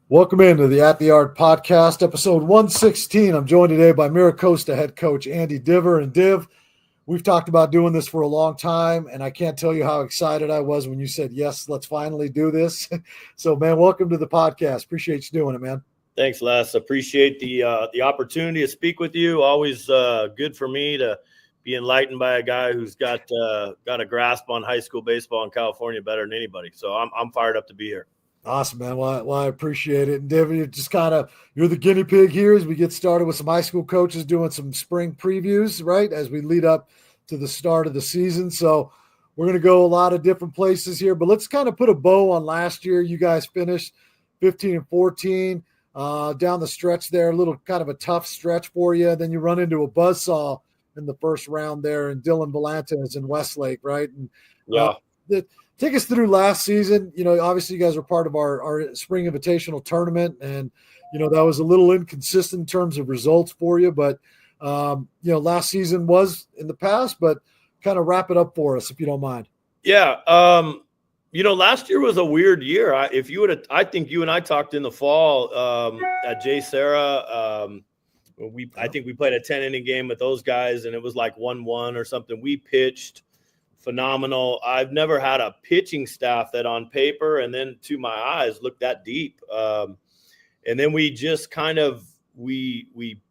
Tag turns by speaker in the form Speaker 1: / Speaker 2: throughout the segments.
Speaker 1: Welcome into the At the Art podcast, episode 116. I'm joined today by Mira Costa head coach Andy Diver. And Div, we've talked about doing this for a long time, and I can't tell you how excited I was when you said, yes, let's finally do this. So, man, welcome to the podcast. Appreciate you doing it, man.
Speaker 2: Thanks, Les. Appreciate the opportunity to speak with you. Always good for me to be enlightened by a guy who's got a grasp on high school baseball in California better than anybody. So I'm fired up to be here.
Speaker 1: Awesome, man. Well, I appreciate it. And Div, you're the guinea pig here as we get started with some high school coaches doing some spring previews, right, as we lead up to the start of the season. So we're going to go a lot of different places here, but let's kind of put a bow on last year. You guys finished 15-14 down the stretch there, a little kind of a tough stretch for you. Then you run into a buzzsaw in the first round there, and Dylan Valenta is in Westlake, right? And
Speaker 2: yeah.
Speaker 1: Take us through last season. You know, obviously you guys were part of our spring invitational tournament, and, you know, that was a little inconsistent in terms of results for you. But, you know, last season was in the past, but kind of wrap it up for us if you don't mind.
Speaker 2: Yeah. You know, last year was a weird year. I think you and I talked in the fall at J. Sarah. I think we played a 10-inning game with those guys, and it was like 1-1 or something. We pitched phenomenal. I've never had a pitching staff that on paper and then to my eyes looked that deep. And then we just kind of we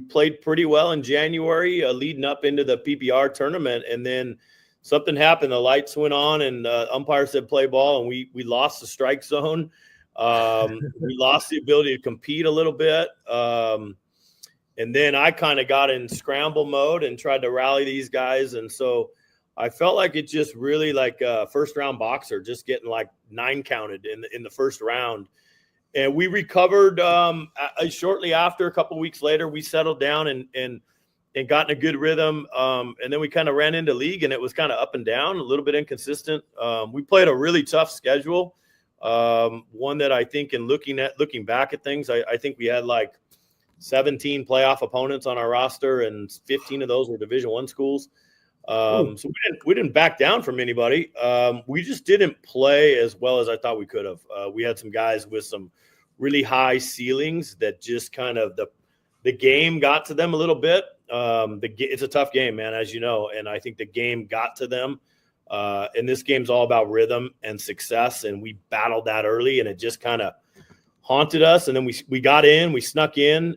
Speaker 2: played pretty well in January, leading up into the PPR tournament, and then something happened. The lights went on, and umpire said play ball, and we lost the strike zone. We lost the ability to compete a little bit. And then I kind of got in scramble mode and tried to rally these guys, and so I felt like it just really like a first-round boxer, just getting like 9 counted in the first round. And we recovered shortly after. A couple weeks later, we settled down and got in a good rhythm. And then we kind of ran into league, and it was kind of up and down, a little bit inconsistent. We played a really tough schedule, one that I think in looking back at things, I think we had like 17 playoff opponents on our roster, and 15 of those were Division I schools. So we didn't back down from anybody. We just didn't play as well as I thought we could have. We had some guys with some really high ceilings that just kind of the game got to them a little bit. It's a tough game, man, as you know, and I think the game got to them. And this game's all about rhythm and success, and we battled that early, and it just kind of haunted us. And then we got in, we snuck in.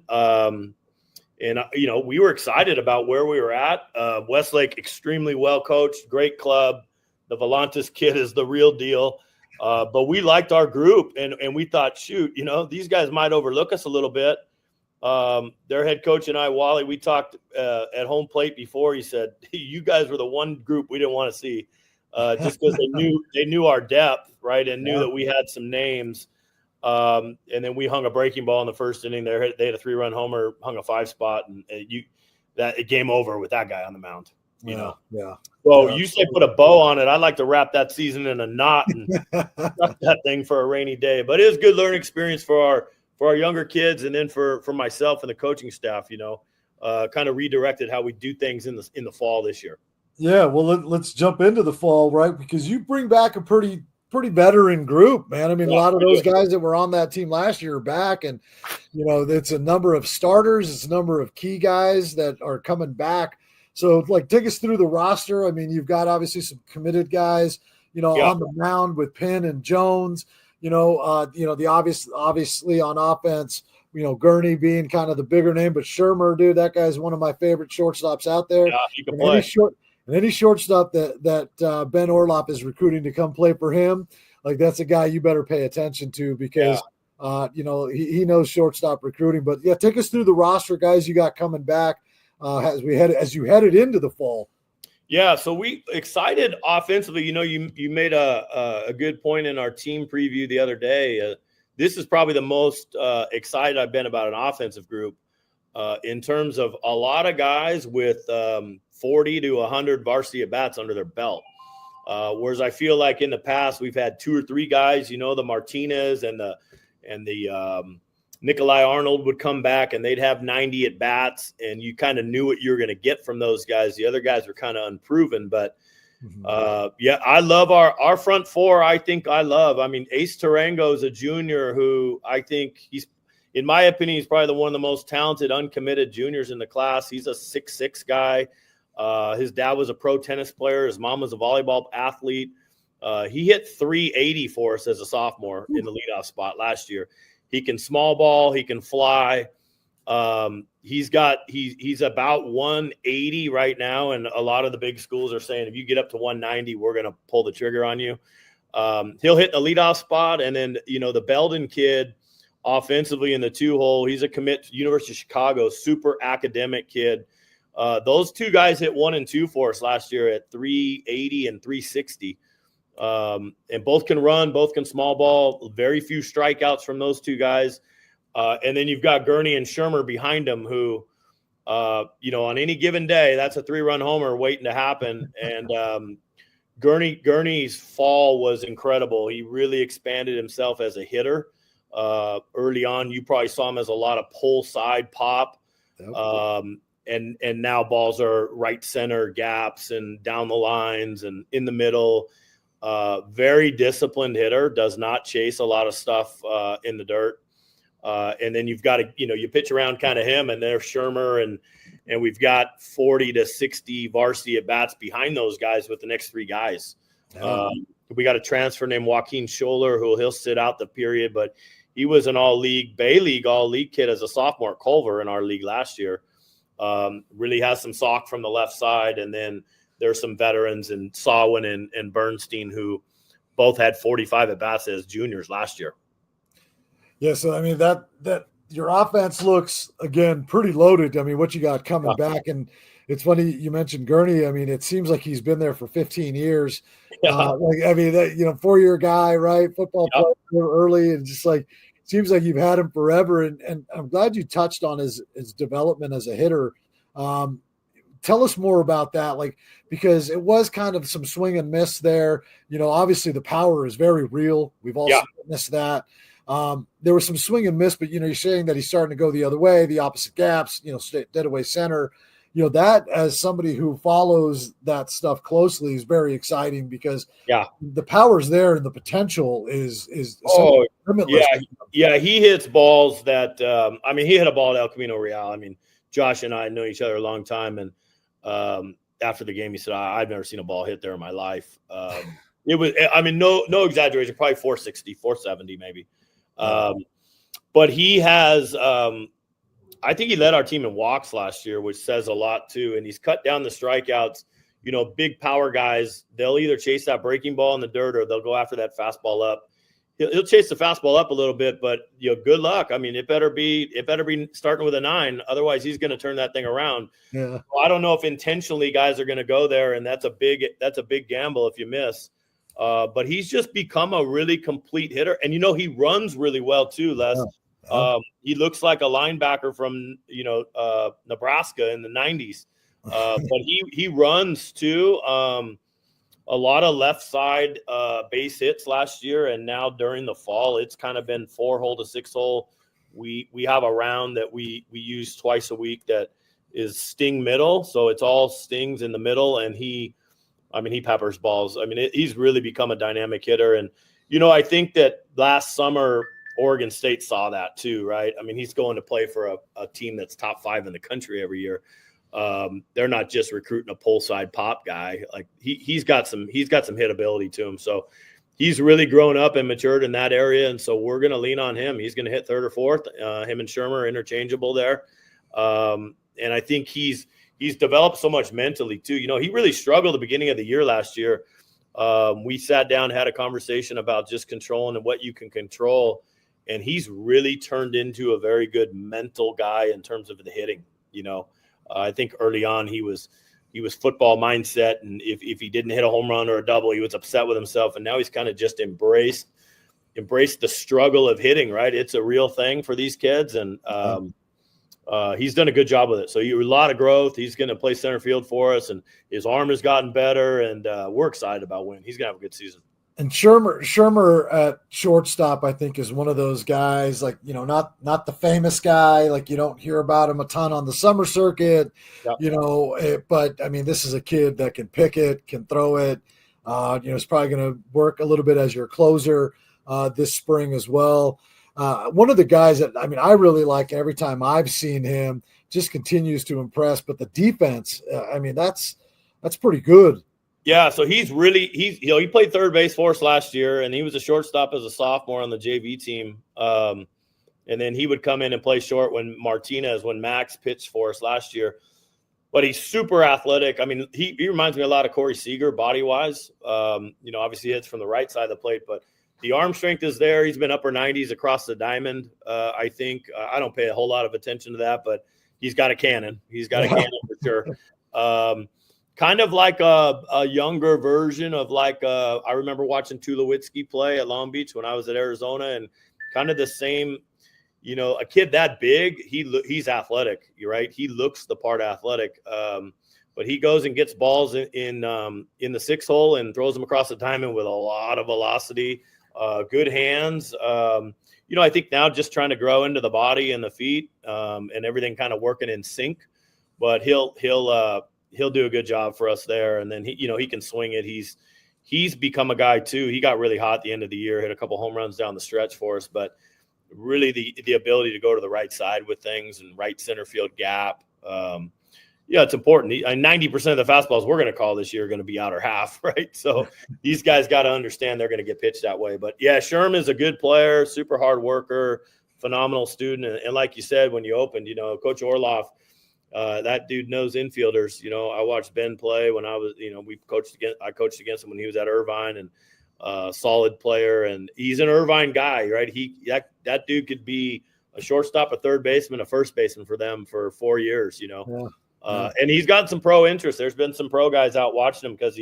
Speaker 2: And, you know, we were excited about where we were at. Westlake, extremely well coached, great club. The Valantis kid is the real deal. But we liked our group, and we thought, shoot, you know, these guys might overlook us a little bit. Their head coach and I, Wally, we talked at home plate before. He said, you guys were the one group we didn't want to see just because they knew our depth, right, and knew that we had some names. And then we hung a breaking ball in the first inning. They had a 3-run homer, hung a 5-spot, and it game over with that guy on the mound. You know.
Speaker 1: Yeah.
Speaker 2: So you say put a bow on it. I'd like to wrap that season in a knot and stuff that thing for a rainy day. But it was a good learning experience for our younger kids, and then for myself and the coaching staff. You know, kind of redirected how we do things in the fall this year.
Speaker 1: Yeah. Well, let's jump into the fall, right? Because you bring back a pretty veteran group, man. I mean, a lot of those guys that were on that team last year are back, and, you know, it's a number of starters. It's a number of key guys that are coming back. So, like, take us through the roster. I mean, you've got obviously some committed guys, you know, on the mound with Penn and Jones, you know, the obviously on offense, you know, Gurney being kind of the bigger name, but Shermer, dude, that guy's one of my favorite shortstops out there.
Speaker 2: Yeah, he can play.
Speaker 1: And any shortstop that Ben Orloff is recruiting to come play for him, like, that's a guy you better pay attention to because, you know, he knows shortstop recruiting. But, yeah, take us through the roster guys you got coming back as you headed into the fall.
Speaker 2: Yeah, so we excited offensively. You know, you made a good point in our team preview the other day. This is probably the most excited I've been about an offensive group in terms of a lot of guys with 40 to 100 varsity at-bats under their belt. Whereas I feel like in the past we've had 2 or 3 guys, you know, the Martinez and the Nikolai Arnold would come back and they'd have 90 at-bats, and you kind of knew what you were going to get from those guys. The other guys were kind of unproven. But Yeah, I love our front four. I mean, Ace Tarango is a junior who I think in my opinion, he's probably one of the most talented, uncommitted juniors in the class. He's a 6'6" guy. His dad was a pro tennis player. His mom was a volleyball athlete. He hit 380 for us as a sophomore in the leadoff spot last year. He can small ball. He can fly. He's about 180 right now, and a lot of the big schools are saying if you get up to 190, we're going to pull the trigger on you. He'll hit the leadoff spot, and then the Belden kid offensively in the 2-hole. He's a commit to University of Chicago, super academic kid. Those two guys hit 1 and 2 for us last year at 380 and 360. And both can run, both can small ball. Very few strikeouts from those two guys. And then you've got Gurney and Shermer behind them who, on any given day, that's a 3-run homer waiting to happen. And Gurney's fall was incredible. He really expanded himself as a hitter. Early on, you probably saw him as a lot of pull side pop. And now balls are right center gaps and down the lines and in the middle. Very disciplined hitter, does not chase a lot of stuff in the dirt. And then you've got you pitch around kind of him, and there's Shermer, and we've got 40 to 60 varsity at bats behind those guys with the next 3 guys. We got a transfer named Joaquin Scholler he'll sit out the period, but he was an Bay League all-league kid as a sophomore at Culver in our league last year. Really has some sock from the left side, and then there's some veterans in Sawin and Bernstein who both had 45 at bats as juniors last year.
Speaker 1: Yeah, so I mean that your offense looks again pretty loaded. I mean, what you got coming back, and it's funny you mentioned Gurney. I mean, it seems like he's been there for 15 years. Yeah. 4-year guy, right? Football player early, and just like seems like you've had him forever. And I'm glad you touched on his development as a hitter. Tell us more about that, because it was kind of some swing and miss there. Obviously the power is very real. We've all witnessed that. There was some swing and miss, but you're saying that he's starting to go the other way, the opposite gaps, dead away center. That as somebody who follows that stuff closely is very exciting because the power's there and the potential is limitless.
Speaker 2: Yeah. He hits balls that, he hit a ball at El Camino Real. I mean, Josh and I know each other a long time. And, after the game, he said, I've never seen a ball hit there in my life. It was, no exaggeration, probably 460, 470 maybe. But he has, I think he led our team in walks last year, which says a lot too. And he's cut down the strikeouts. Big power guys, they'll either chase that breaking ball in the dirt or they'll go after that fastball up. He'll chase the fastball up a little bit, but good luck. I mean, it better be starting with a 9. Otherwise, he's going to turn that thing around. Yeah. So I don't know if intentionally guys are going to go there, and that's a big gamble if you miss. But he's just become a really complete hitter, and he runs really well too, Les. Yeah. He looks like a linebacker from Nebraska in the 90s, but he runs too. A lot of left side base hits last year, and now during the fall, it's kind of been 4-hole to 6-hole. We have a round that we use twice a week that is sting middle, so it's all stings in the middle, and he peppers balls. I mean, he's really become a dynamic hitter, and I think that last summer Oregon State saw that too, right? I mean, he's going to play for a team that's top 5 in the country every year. They're not just recruiting a pull side pop guy. Like he's got some hit ability to him. So he's really grown up and matured in that area. And so we're going to lean on him. He's going to hit 3rd or 4th. Him and Shermer are interchangeable there. And I think he's developed so much mentally too. He really struggled at the beginning of the year last year. We sat down, had a conversation about just controlling and what you can control. And he's really turned into a very good mental guy in terms of the hitting, I think early on he was football mindset, and if he didn't hit a home run or a double, he was upset with himself. And now he's kind of just embraced the struggle of hitting. Right, it's a real thing for these kids, and he's done a good job with it. So a lot of growth. He's going to play center field for us, and his arm has gotten better, and we're excited about winning. He's going to have a good season.
Speaker 1: And Shermer at shortstop, I think, is one of those guys, like, not the famous guy, like you don't hear about him a ton on the summer circuit,
Speaker 2: Yep.
Speaker 1: but I mean, this is a kid that can pick it, can throw it. It's probably going to work a little bit as your closer this spring as well. One of the guys that, I mean, I really like every time I've seen him, just continues to impress, but the defense, I mean, that's pretty good.
Speaker 2: Yeah, so he played third base for us last year, and he was a shortstop as a sophomore on the JV team. And then he would come in and play short when Max pitched for us last year. But he's super athletic. I mean, he reminds me a lot of Corey Seager body-wise. Obviously he hits from the right side of the plate, but the arm strength is there. He's been upper 90s across the diamond, I think. I don't pay a whole lot of attention to that, but he's got a cannon. He's got a cannon for sure. Kind of like a younger version of I remember watching Tulowitzki play at Long Beach when I was at Arizona, and kind of the same, a kid that big, he's athletic. You're right. He looks the part athletic, but he goes and gets balls in the 6 hole and throws them across the diamond with a lot of velocity, good hands. I think now just trying to grow into the body and the feet, and everything kind of working in sync, but he'll do a good job for us there. And then he can swing it. He's become a guy too. He got really hot at the end of the year, hit a couple home runs down the stretch for us, but really the ability to go to the right side with things and right center field gap. It's important. 90% of the fastballs we're going to call this year are going to be outer half, right? So these guys got to understand they're going to get pitched that way. But yeah, Sherm is a good player, super hard worker, phenomenal student. And like you said, when you opened, Coach Orloff, that dude knows infielders. I watched Ben play when I was, I coached against him when he was at Irvine, and solid player. And he's an Irvine guy, right? That dude could be a shortstop, a third baseman, a first baseman for them for 4 years, Yeah. And he's got some pro interest. There's been some pro guys out watching him because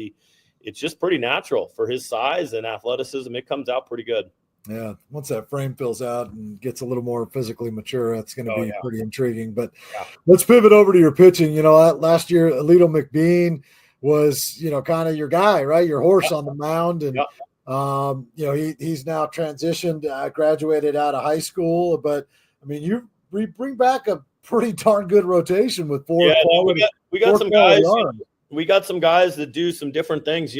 Speaker 2: it's just pretty natural for his size and athleticism. It comes out pretty good.
Speaker 1: Yeah, once that frame fills out and gets a little more physically mature, that's going to be pretty intriguing. But let's pivot over to your pitching. Last year, Alito McBean was, kind of your guy, right? Your horse on the mound. And, he's now transitioned, graduated out of high school. But, I mean, you bring back a pretty darn good rotation with four.
Speaker 2: Yeah, we got some guys. We got some guys that do some different things.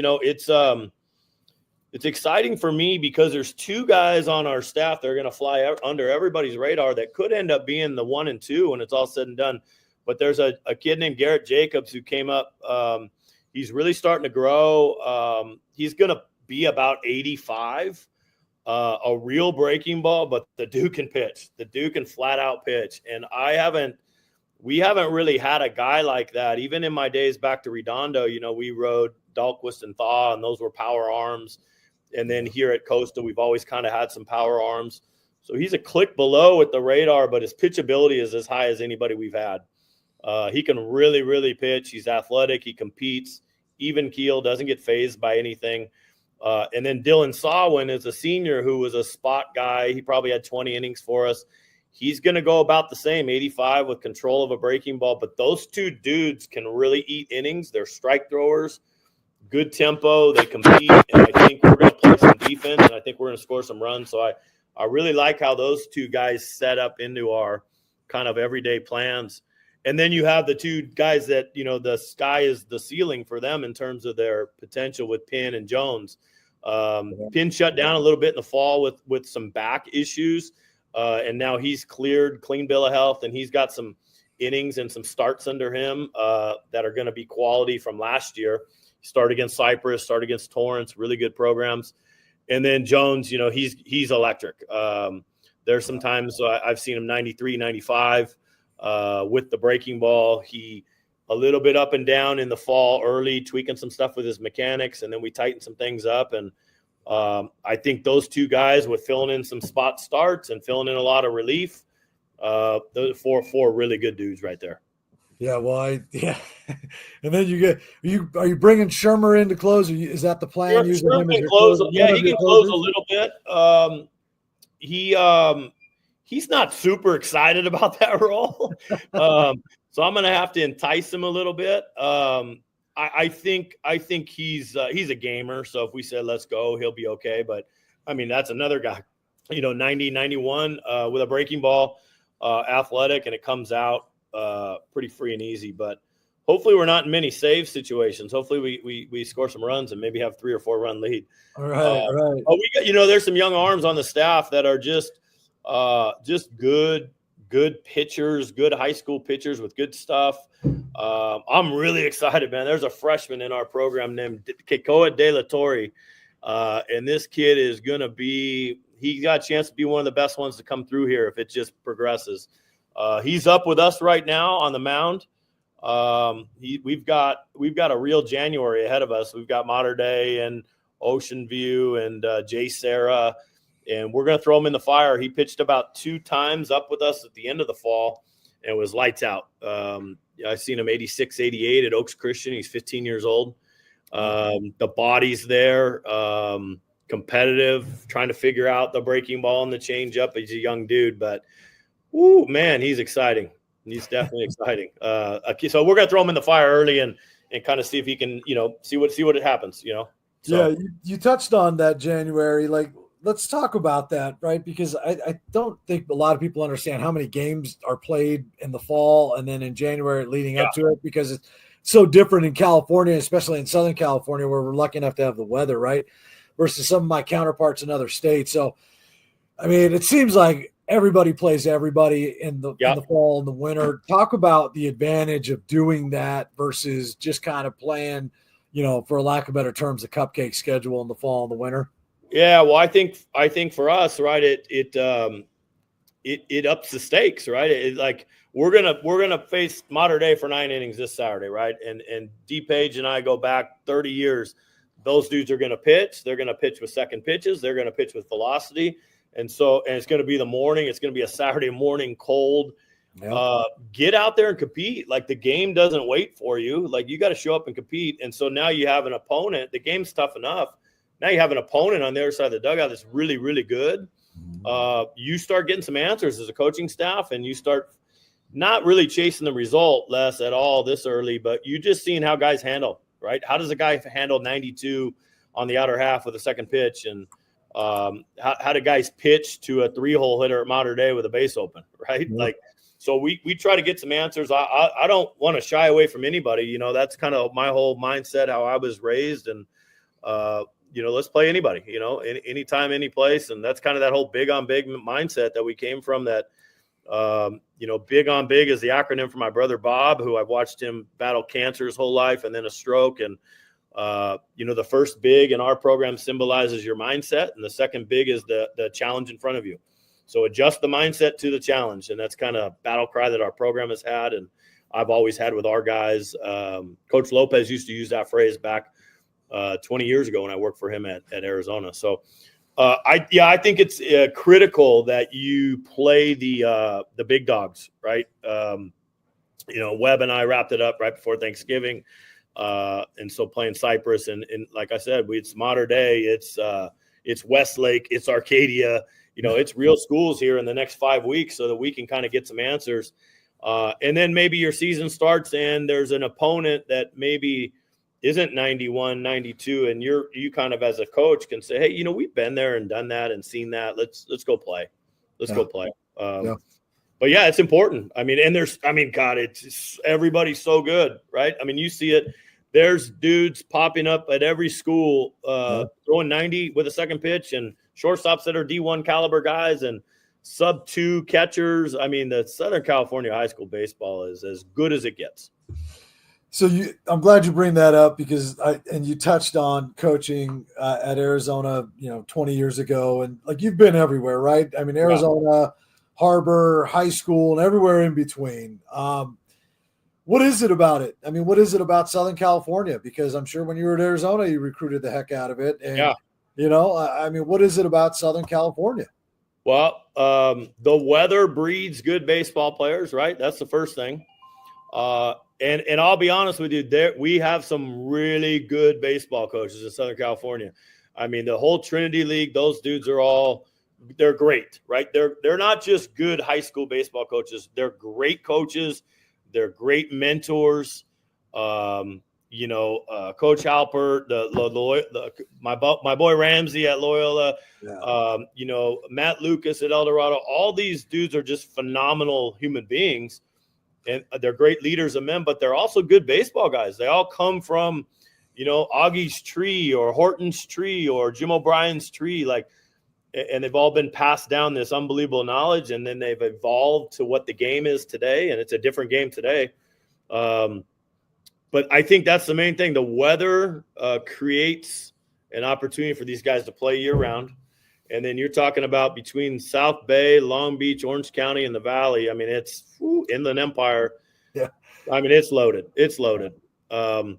Speaker 2: It's exciting for me because there's 2 guys on our staff that are going to fly under everybody's radar that could end up being the 1 and 2 when it's all said and done. But there's a kid named Garrett Jacobs who came up. He's really starting to grow. He's going to be about 85, a real breaking ball, but the dude can pitch. The dude can flat out pitch. And we haven't really had a guy like that. Even in my days back to Redondo, we rode Dahlquist and Thaw, and those were power arms. And then here at Costa, we've always kind of had some power arms. So he's a click below with the radar, but his pitchability is as high as anybody we've had. He can really, really pitch. He's athletic. He competes. Even keel, doesn't get phased by anything. And then Dylan Sawin is a senior who was a spot guy. He probably had 20 innings for us. He's going to go about the same, 85 with control of a breaking ball. But those 2 dudes can really eat innings. They're strike throwers. Good tempo, they compete, and I think we're going to play some defense, and I think we're going to score some runs. So I really like how those 2 guys set up into our kind of everyday plans. And then you have the 2 guys that, the sky is the ceiling for them in terms of their potential with Penn and Jones. Penn shut down a little bit in the fall with some back issues, and now he's clean bill of health, and he's got some innings and some starts under him that are going to be quality from last year. Start against Cypress, start against Torrance, really good programs. And then Jones, he's electric. There's some times I've seen him 93, 95 with the breaking ball. He a little bit up and down in the fall early, tweaking some stuff with his mechanics, and then we tightened some things up. And I think those 2 guys with filling in some spot starts and filling in a lot of relief, those are four really good dudes right there.
Speaker 1: Yeah, well, and then are you bringing Shermer in to close? Is that the plan?
Speaker 2: He can close a little bit. He's not super excited about that role, so I'm going to have to entice him a little bit. I I think he's a gamer. So if we said let's go, he'll be okay. But I mean, that's another guy, 90, 91 with a breaking ball, athletic, and it comes out pretty free and easy. But hopefully we're not in many save situations. Hopefully we score some runs and maybe have 3 or 4 run lead.
Speaker 1: All right.
Speaker 2: But we got, there's some young arms on the staff that are just good pitchers, good high school pitchers with good stuff. I'm really excited, man. There's a freshman in our program named Kekoa De La Torre, and this kid is going to be – he got a chance to be one of the best ones to come through here if it just progresses. He's up with us right now on the mound. We've got a real January ahead of us. We've got Mater Day and Ocean View and Jay Sarah, and we're going to throw him in the fire. He pitched about 2 times up with us at the end of the fall and was lights out. I've seen him 86, 88 at Oaks Christian. He's 15 years old. The body's there, competitive, trying to figure out the breaking ball and the changeup. He's a young dude, but man, he's exciting. He's definitely exciting. So we're going to throw him in the fire early and kind of see if he can, see what happens, So.
Speaker 1: Yeah, you touched on that January. Like, let's talk about that, right? Because I don't think a lot of people understand how many games are played in the fall and then in January leading up to it, because it's so different in California, especially in Southern California, where we're lucky enough to have the weather, right? Versus some of my counterparts in other states. So, I mean, it seems like everybody plays everybody in the fall and the winter. Talk about the advantage of doing that versus just kind of playing, for lack of better terms, a cupcake schedule in the fall and the winter.
Speaker 2: Yeah, well, I think for us, right, it ups the stakes, right? Like we're gonna face Mater Day for 9 innings this Saturday, right? And D Page and I go back 30 years. Those dudes are gonna pitch. They're gonna pitch with second pitches. They're gonna pitch with velocity, and it's gonna be the morning. It's gonna be a Saturday morning, cold. Yep. Get out there and compete. Like the game doesn't wait for you. Like you got to show up and compete. And so now you have an opponent. The game's tough enough. Now you have an opponent on the other side of the dugout that's really, really good. You start getting some answers as a coaching staff, and you start not really chasing the result less at all this early, but you just seeing how guys handle, right? How does a guy handle 92 on the outer half with a second pitch? And how do guys pitch to a 3-hole hitter at Mater Day with a base open, right? Mm-hmm. Like, so we try to get some answers. I don't want to shy away from anybody. That's kind of my whole mindset, how I was raised. And, let's play anybody, anytime, any place. And that's kind of that whole big on big mindset that we came from, that, big on big is the acronym for my brother, Bob, who I've watched him battle cancer his whole life and then a stroke. And, the first big in our program symbolizes your mindset. And the second big is the challenge in front of you. So adjust the mindset to the challenge. And that's kind of battle cry that our program has had. And I've always had with our guys. Coach Lopez used to use that phrase back 20 years ago when I worked for him at Arizona. So I think it's critical that you play the big dogs, right? Webb and I wrapped it up right before Thanksgiving. And so playing Cypress and like I said, it's Mater Day, it's Westlake, it's Arcadia, it's real schools here in the next 5 weeks so that we can kind of get some answers. And then maybe your season starts and there's an opponent that maybe isn't 91, 92. And you kind of as a coach can say, hey, we've been there and done that and seen that. Let's go play. Go play. But yeah, it's important. God, it's everybody's so good, right? I mean, you see it. There's dudes popping up at every school, throwing 90 with a second pitch, and shortstops that are D1 caliber guys and sub 2 catchers. I mean, the Southern California high school baseball is as good as it gets.
Speaker 1: So I'm glad you bring that up because you touched on coaching at Arizona, 20 years ago, and like you've been everywhere, right? I mean, Arizona, Harbor, high school, and everywhere in between. What is it about it? I mean, what is it about Southern California? Because I'm sure when you were at Arizona, you recruited the heck out of it. And, what is it about Southern California?
Speaker 2: Well, the weather breeds good baseball players, right? That's the first thing. And I'll be honest with you, we have some really good baseball coaches in Southern California. I mean, the whole Trinity League, those dudes they're great, right? They're not just good high school baseball coaches. They're great coaches. They're great mentors. Coach Halpert, my boy Ramsey at Loyola, Matt Lucas at El Dorado. All these dudes are just phenomenal human beings, and they're great leaders of men, but they're also good baseball guys. They all come from, Augie's tree or Horton's tree or Jim O'Brien's tree, and they've all been passed down this unbelievable knowledge, and then they've evolved to what the game is today, and it's a different game today. But I think that's the main thing. The weather creates an opportunity for these guys to play year-round. And then you're talking about between South Bay, Long Beach, Orange County, and the Valley. I mean, it's Inland Empire.
Speaker 1: Yeah.
Speaker 2: I mean, it's loaded. It's loaded. I'm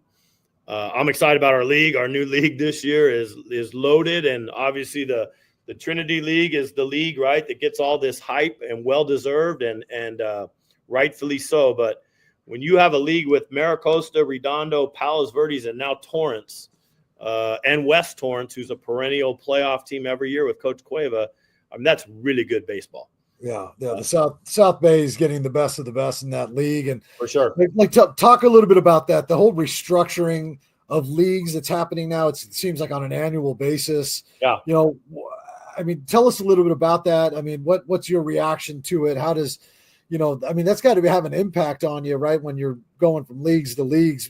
Speaker 2: excited about our league. Our new league this year is loaded. And obviously the Trinity League is the league, right, that gets all this hype and well-deserved and rightfully so. But when you have a league with Mira Costa, Redondo, Palos Verdes, and now Torrance, and West Torrance, who's a perennial playoff team every year with Coach Cueva, I mean, that's really good baseball.
Speaker 1: Yeah. The South Bay is getting the best of the best in that league, and
Speaker 2: for sure.
Speaker 1: Talk a little bit about that. The whole restructuring of leagues that's happening now. It seems like on an annual basis.
Speaker 2: Yeah.
Speaker 1: I mean, tell us a little bit about that. I mean, what's your reaction to it? How does I mean, that's got to have an impact on you, right? When you're going from leagues to leagues,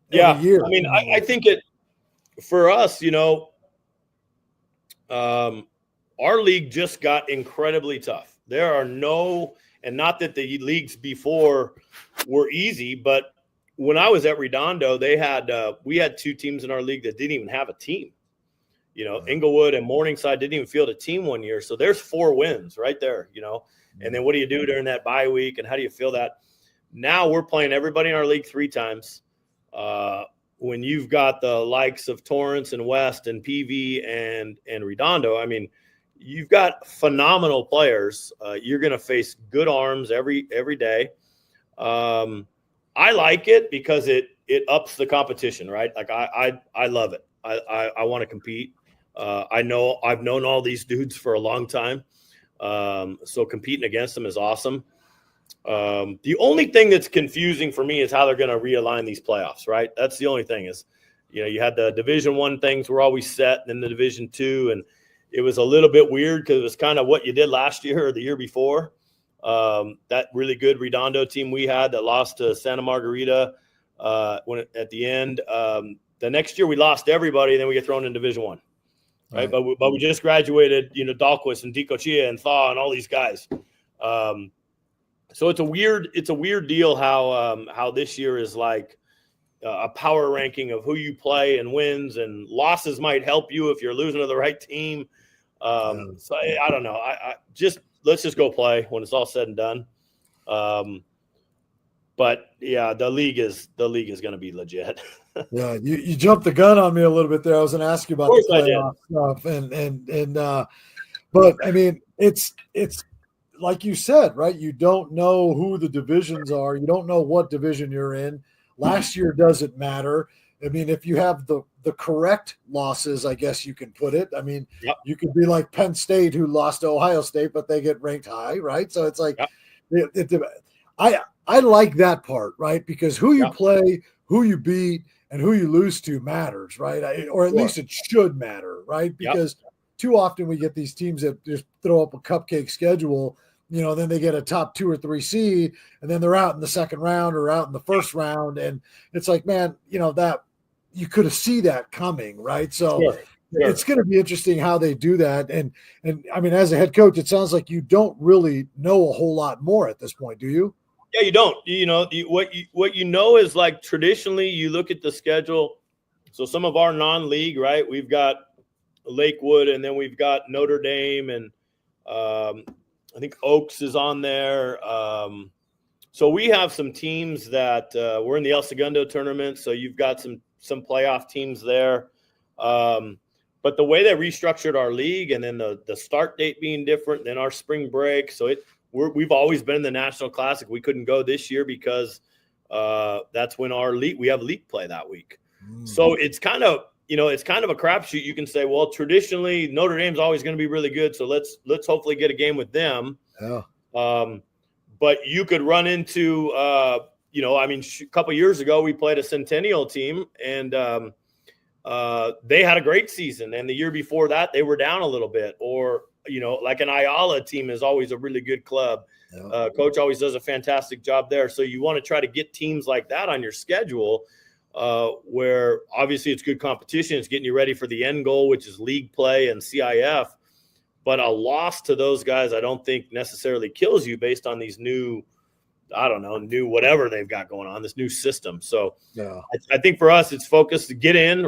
Speaker 2: yeah.
Speaker 1: Year.
Speaker 2: I mean, I think for us, our league just got incredibly tough. There are and not that the leagues before were easy, but when I was at Redondo, we had two teams in our league that didn't even have a team. Inglewood and Morningside didn't even field a team one year. So there's 4 wins right there, And then what do you do during that bye week, and how do you feel that? Now we're playing everybody in our league 3 times. When you've got the likes of Torrance and West and PV and Redondo, I mean, you've got phenomenal players. You're going to face good arms every day. I like it because it ups the competition, right? Like I love it. I want to compete. I've known all these dudes for a long time. So competing against them is awesome. The only thing that's confusing for me is how they're going to realign these playoffs, right? That's the only thing is, you had the Division I things were always set, and then the Division II, and it was a little bit weird because it was kind of what you did last year or the year before. That really good Redondo team we had that lost to Santa Margarita at the end. The next year we lost everybody, and then we get thrown in Division I. Right. But we just graduated, Dahlquist and Dicochea and Thaw and all these guys. So it's a weird deal how this year is like a power ranking of who you play and wins, and losses might help you if you're losing to the right team. So I don't know. Let's just go play when it's all said and done. But yeah, the league is going to be legit.
Speaker 1: Yeah, you jumped the gun on me a little bit there. I was going to ask you about the playoff stuff, but I mean, it's like you said, right? You don't know who the divisions are. You don't know what division you're in. Last year doesn't matter. I mean, if you have the correct losses, I guess you can put it. I mean, You could be like Penn State, who lost to Ohio State, but they get ranked high, right? So it's like, I like that part, right? Because who you play, who you beat, and who you lose to matters, right? Or at least it should matter, right? Because too often we get these teams that just throw up a cupcake schedule, then they get a top 2 or 3 seed, and then they're out in the second round or out in the first round. And it's like, man, that you could have seen that coming, right? So it's going to be interesting how they do that. And I mean, as a head coach, it sounds like you don't really know a whole lot more at this point, do you?
Speaker 2: Yeah, you don't. What you know is, like, traditionally you look at the schedule. So some of our non-league, right? We've got Lakewood, and then we've got Notre Dame, and I think Oaks is on there. So we have some teams that we're in the El Segundo tournament. So you've got some playoff teams there. But the way they restructured our league, and then the start date being different than our spring break. So we've always been in the National Classic. We couldn't go this year because that's when we have league play that week. So it's kind of a crapshoot. You can say, well, traditionally Notre Dame's always going to be really good, so let's hopefully get a game with them.
Speaker 1: Yeah.
Speaker 2: But you could run into a couple years ago we played a Centennial team, and they had a great season. And the year before that, they were down a little bit. Or, like an Ayala team is always a really good club. Yeah. Coach always does a fantastic job there. So you want to try to get teams like that on your schedule, where obviously it's good competition. It's getting you ready for the end goal, which is league play and CIF. But a loss to those guys, I don't think necessarily kills you based on these new whatever they've got going on, this new system. So yeah. I think for us, it's focused to get in,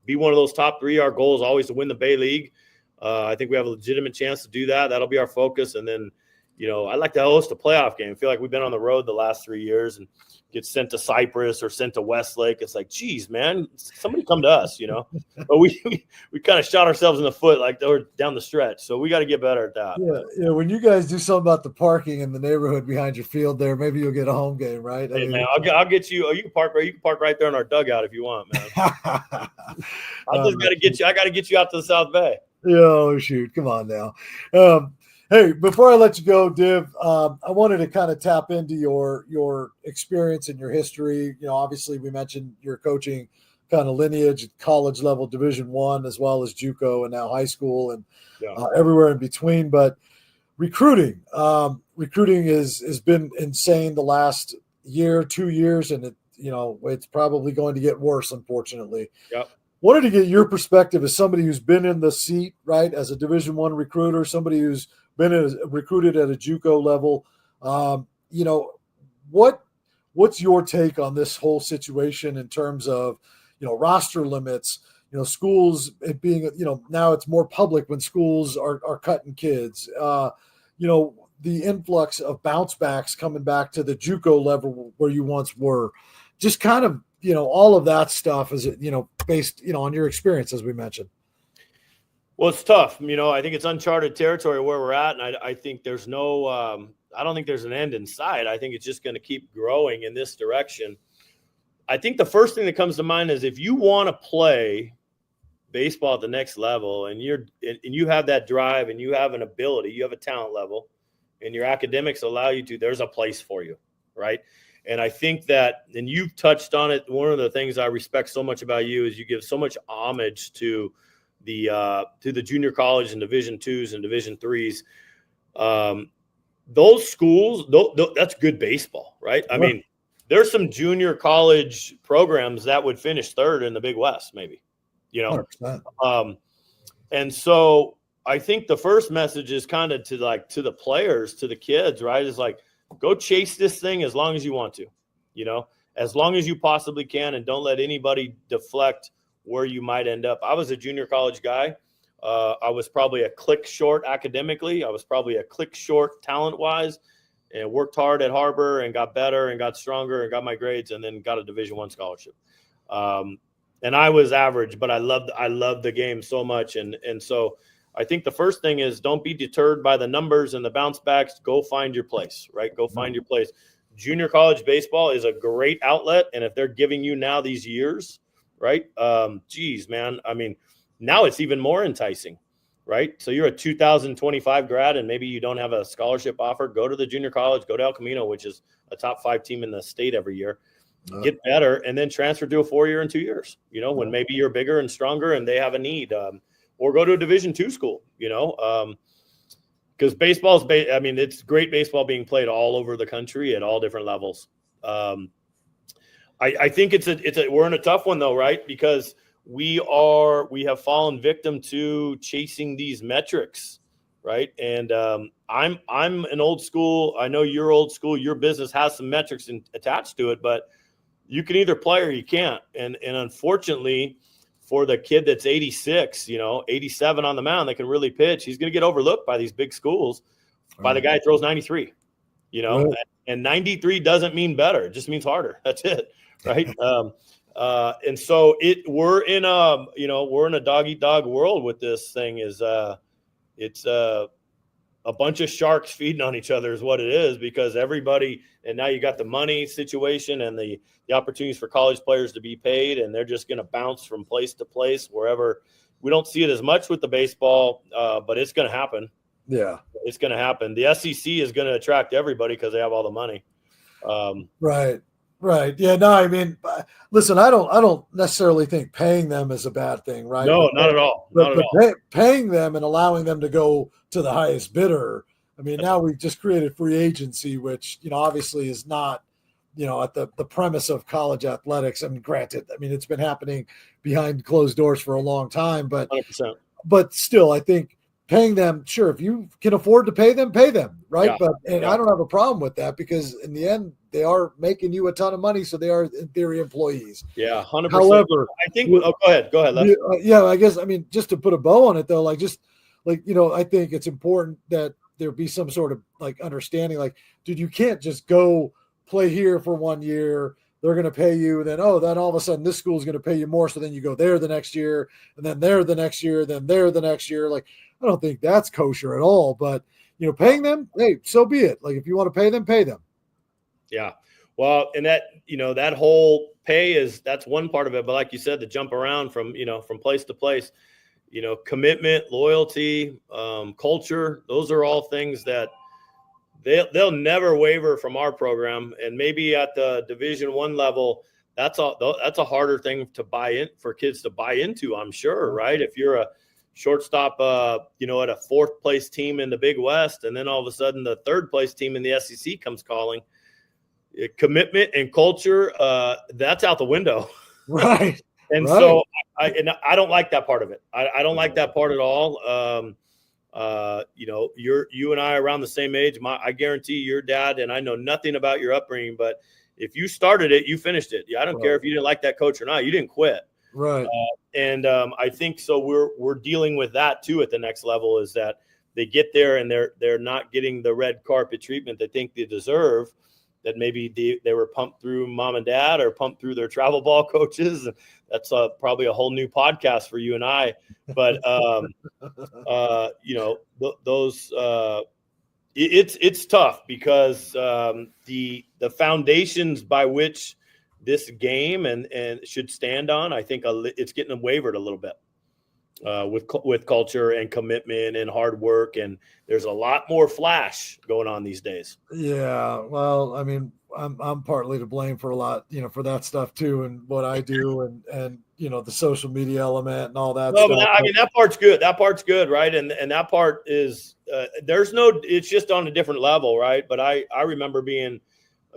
Speaker 2: be one of those top three. Our goal is always to win the Bay League. I think we have a legitimate chance to do that. That'll be our focus. And then, I'd like to host a playoff game. I feel like we've been on the road the last 3 years and get sent to Cypress or sent to Westlake. It's like, geez, man, somebody come to us, But we kind of shot ourselves in the foot like they were down the stretch. So we got to get better at that.
Speaker 1: Yeah. When you guys do something about the parking in the neighborhood behind your field there, maybe you'll get a home game, right?
Speaker 2: Hey, man, I'll get you. You can park right there in our dugout if you want, man. I got to get you out to the South Bay.
Speaker 1: Oh, shoot. Come on now. Hey, before I let you go, Div, I wanted to kind of tap into your experience and your history. Obviously we mentioned your coaching kind of lineage at college level, Division I, as well as JUCO and now high school and everywhere in between. But recruiting has been insane the last year, 2 years, and it's probably going to get worse, unfortunately. Yep. Wanted to get your perspective as somebody who's been in the seat, right, as a Division I recruiter, somebody who's been recruited at a JUCO level. What's your take on this whole situation in terms of, roster limits, schools being, now it's more public when schools are cutting kids, the influx of bounce backs coming back to the JUCO level where you once were, just kind of, all of that stuff is, based, on your experience, as we mentioned.
Speaker 2: Well, it's tough. I think it's uncharted territory where we're at. And I think there's I don't think there's an end in sight. I think it's just going to keep growing in this direction. I think the first thing that comes to mind is if you want to play baseball at the next level and you have that drive and you have an ability, you have a talent level and your academics allow you to, there's a place for you. Right. And I think that, and you've touched on it. One of the things I respect so much about you is you give so much homage to the junior college and Division IIs and Division IIIs. Those schools, that's good baseball, right? I mean, there's some junior college programs that would finish third in the Big West, maybe, 100%. And so I think the first message is kind of to the players, to the kids, right? Is like, go chase this thing as long as you want to, as long as you possibly can, and don't let anybody deflect where you might end up. I was a junior college guy. I was probably a click short academically. I was probably a click short talent-wise, and worked hard at Harbor and got better and got stronger and got my grades and then got a Division I scholarship. And I was average, but I loved the game so much. And so I think the first thing is don't be deterred by the numbers and the bounce backs. Go find your place, right? Go find your place. Junior college baseball is a great outlet. And if they're giving you now these years, right? Geez, man. I mean, now it's even more enticing, right? So you're a 2025 grad and maybe you don't have a scholarship offer. Go to the junior college, go to El Camino, which is a top 5 team in the state every year. Get better and then transfer to a 4-year in 2 years, when maybe you're bigger and stronger and they have a need. Or go to a Division II school, because baseball's it's great baseball being played all over the country at all different levels. I think we're in a tough one though, right? Because we have fallen victim to chasing these metrics, right? And I'm an old school. I know you're old school. Your business has some metrics attached to it, but you can either play or you can't. And unfortunately, for the kid that's 86, 87 on the mound that can really pitch, he's going to get overlooked by these big schools by the guy who throws 93, right. And 93 doesn't mean better. It just means harder. That's it. Right. And so we're in a dog eat dog world with this thing. It's a bunch of sharks feeding on each other is what it is, because everybody, and now you got the money situation and the opportunities for college players to be paid, and they're just going to bounce from place to place wherever. We don't see it as much with the baseball, but it's going to happen. Yeah, it's going to happen. The SEC is going to attract everybody because they have all the money.
Speaker 1: Right. Right. Yeah. No, I mean, listen, I don't necessarily think paying them is a bad thing, right?
Speaker 2: No, not at all. Not at all.
Speaker 1: Paying them and allowing them to go to the highest bidder. I mean,
Speaker 2: That's
Speaker 1: now we've just created free agency, which, obviously is not, at the premise of college athletics. I mean, granted, I mean, it's been happening behind closed doors for a long time, but
Speaker 2: 100%.
Speaker 1: But still, I think paying them, sure, if you can afford to pay them, right?
Speaker 2: Yeah.
Speaker 1: But I don't have a problem with that because in the end, they are making you a ton of money, so they are in theory employees.
Speaker 2: Yeah, 100%.
Speaker 1: However,
Speaker 2: I think. Go ahead. Les.
Speaker 1: Yeah, I guess. I mean, just to put a bow on it, though, I think it's important that there be some sort of understanding. Like, dude, you can't just go play here for 1 year. They're going to pay you, and then all of a sudden this school is going to pay you more. So then you go there the next year, and then there the next year, then there the next year. Like, I don't think that's kosher at all. But paying them, hey, so be it. Like, if you want to pay them, pay them.
Speaker 2: Yeah. Well, and that that whole pay that's one part of it. But like you said, the jump around from place to place, commitment, loyalty, culture. Those are all things that they'll never waver from our program. And maybe at the Division I level, that's a harder thing to buy in for kids to buy into, I'm sure, right? If you're a shortstop, at a fourth place team in the Big West, and then all of a sudden the third place team in the SEC comes calling, commitment and culture, that's out the window.
Speaker 1: Right.
Speaker 2: And so I don't like that part of it. I don't like that part at all. You and I are around the same age. I guarantee your dad, and I know nothing about your upbringing, but if you started it, you finished it. I don't care if you didn't like that coach or not. You didn't quit.
Speaker 1: Right.
Speaker 2: And I think so. We're dealing with that too at the next level. Is that they get there and they're not getting the red carpet treatment they think they deserve. That maybe they were pumped through mom and dad or pumped through their travel ball coaches. That's probably a whole new podcast for you and I. But those it's tough because the foundations by which this game and should stand on, I think it's getting wavered a little bit with culture and commitment and hard work, and there's a lot more flash going on these days.
Speaker 1: Yeah, well, I mean, I'm partly to blame for a lot, for that stuff too, and what I do, and the social media element and all that.
Speaker 2: No,
Speaker 1: stuff.
Speaker 2: but I mean, that part's good. That part's good, right? And that part is it's just on a different level, right? But I remember being,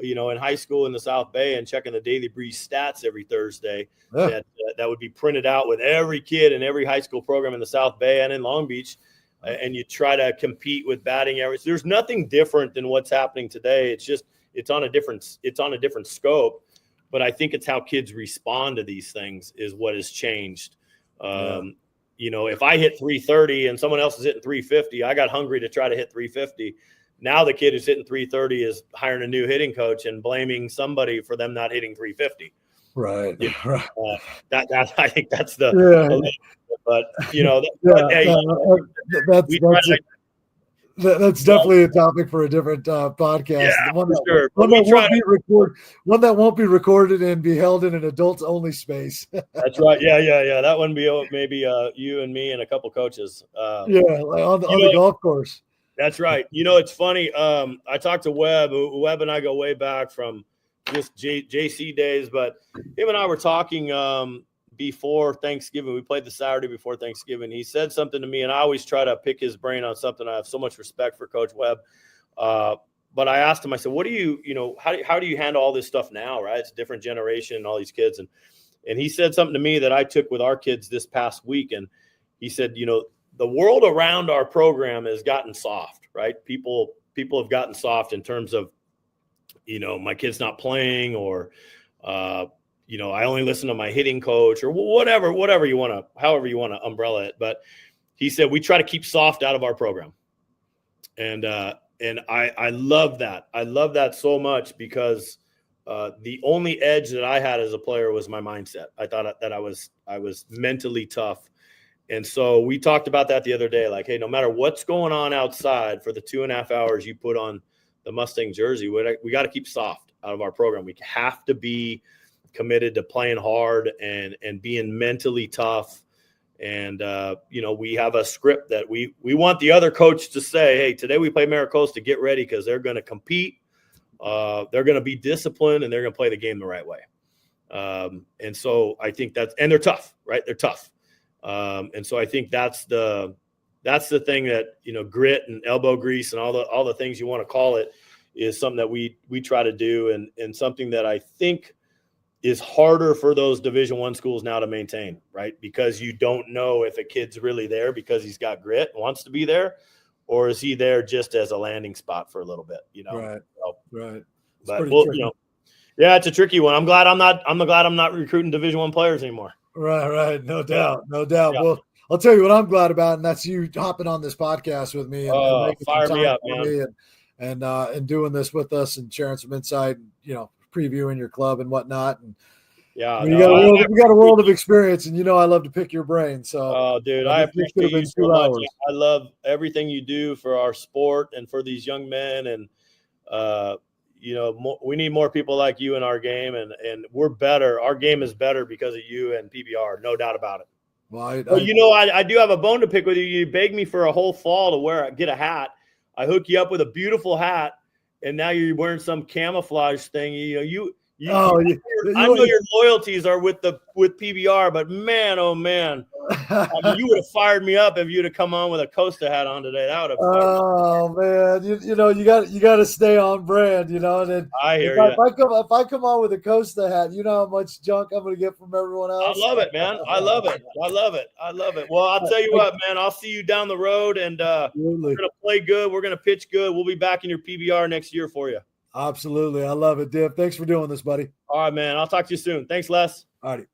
Speaker 2: in high school in the South Bay and checking the Daily Breeze stats every Thursday. Yeah. That would be printed out with every kid in every high school program in the South Bay and in Long Beach. And you try to compete with batting average. There's nothing different than what's happening today. It's just it's on a different scope. But I think it's how kids respond to these things is what has changed. If I hit 330 and someone else is hitting 350, I got hungry to try to hit 350. Now the kid who's hitting 330 is hiring a new hitting coach and blaming somebody for them not hitting 350.
Speaker 1: Right.
Speaker 2: I think that's the. But
Speaker 1: that's definitely a topic for a different podcast.
Speaker 2: Yeah,
Speaker 1: one that won't be recorded and be held in an adults only space.
Speaker 2: That's right. Yeah. That one be maybe you and me and a couple coaches.
Speaker 1: On the golf course.
Speaker 2: That's right. It's funny. I talked to Webb. Webb and I go way back from just JC days, but him and I were talking before Thanksgiving. We played the Saturday before Thanksgiving. He said something to me, and I always try to pick his brain on something. I have so much respect for Coach Webb. But I asked him, I said, what do you, how do you handle all this stuff now, right? It's a different generation and all these kids. And he said something to me that I took with our kids this past week. And he said, the world around our program has gotten soft, right? People have gotten soft in terms of, my kid's not playing or, I only listen to my hitting coach or whatever you want to, however you want to umbrella it. But he said, we try to keep soft out of our program. And I love that. I love that so much because the only edge that I had as a player was my mindset. I thought that I was mentally tough. And so we talked about that the other day, like, hey, no matter what's going on outside for the 2.5 hours you put on the Mustang jersey, we got to keep soft out of our program. We have to be committed to playing hard and being mentally tough. And, we have a script that we want the other coach to say, hey, today we play Mira Costa, get ready because they're going to compete. They're going to be disciplined and they're going to play the game the right way. And so I think and they're tough, right? They're tough. And so I think that's the thing that, grit and elbow grease and all the things you want to call it is something that we try to do. And something that I think is harder for those Division I schools now to maintain, right? Because you don't know if a kid's really there because he's got grit, wants to be there, or is he there just as a landing spot for a little bit,
Speaker 1: Right.
Speaker 2: So,
Speaker 1: right.
Speaker 2: But yeah, it's a tricky one. I'm glad I'm not recruiting Division I players anymore.
Speaker 1: Right. No doubt.
Speaker 2: Yeah.
Speaker 1: Well, I'll tell you what I'm glad about, and that's you hopping on this podcast with me and making
Speaker 2: fire
Speaker 1: some
Speaker 2: me
Speaker 1: time
Speaker 2: up,
Speaker 1: for
Speaker 2: man.
Speaker 1: me and doing this with us and sharing some insight and, previewing your club and whatnot. And
Speaker 2: yeah,
Speaker 1: we got a world of experience, and I love to pick your brain. So,
Speaker 2: dude, I appreciate you so much.
Speaker 1: Hours.
Speaker 2: I love everything you do for our sport and for these young men, and we need more people like you in our game, and we're better. Our game is better because of you and PBR, no doubt about it.
Speaker 1: Well,
Speaker 2: I do have a bone to pick with you. You begged me for a whole fall to get a hat. I hook you up with a beautiful hat, and now you're wearing some camouflage thing. I know your loyalties are with PBR, but man, oh man, you would have fired me up if you'd have come on with a Costa hat on today. That would have.
Speaker 1: Oh man, you got to stay on brand, And then
Speaker 2: I hear you.
Speaker 1: If I come on with a Costa hat, you know how much junk I'm going to get from everyone else.
Speaker 2: I love it, man. I love it. Well, I'll tell you what, man. I'll see you down the road, and we're gonna play good. We're gonna pitch good. We'll be back in your PBR next year for you.
Speaker 1: Absolutely. I love it, Div. Thanks for doing this, buddy.
Speaker 2: All right, man. I'll talk to you soon. Thanks, Les.
Speaker 1: All righty.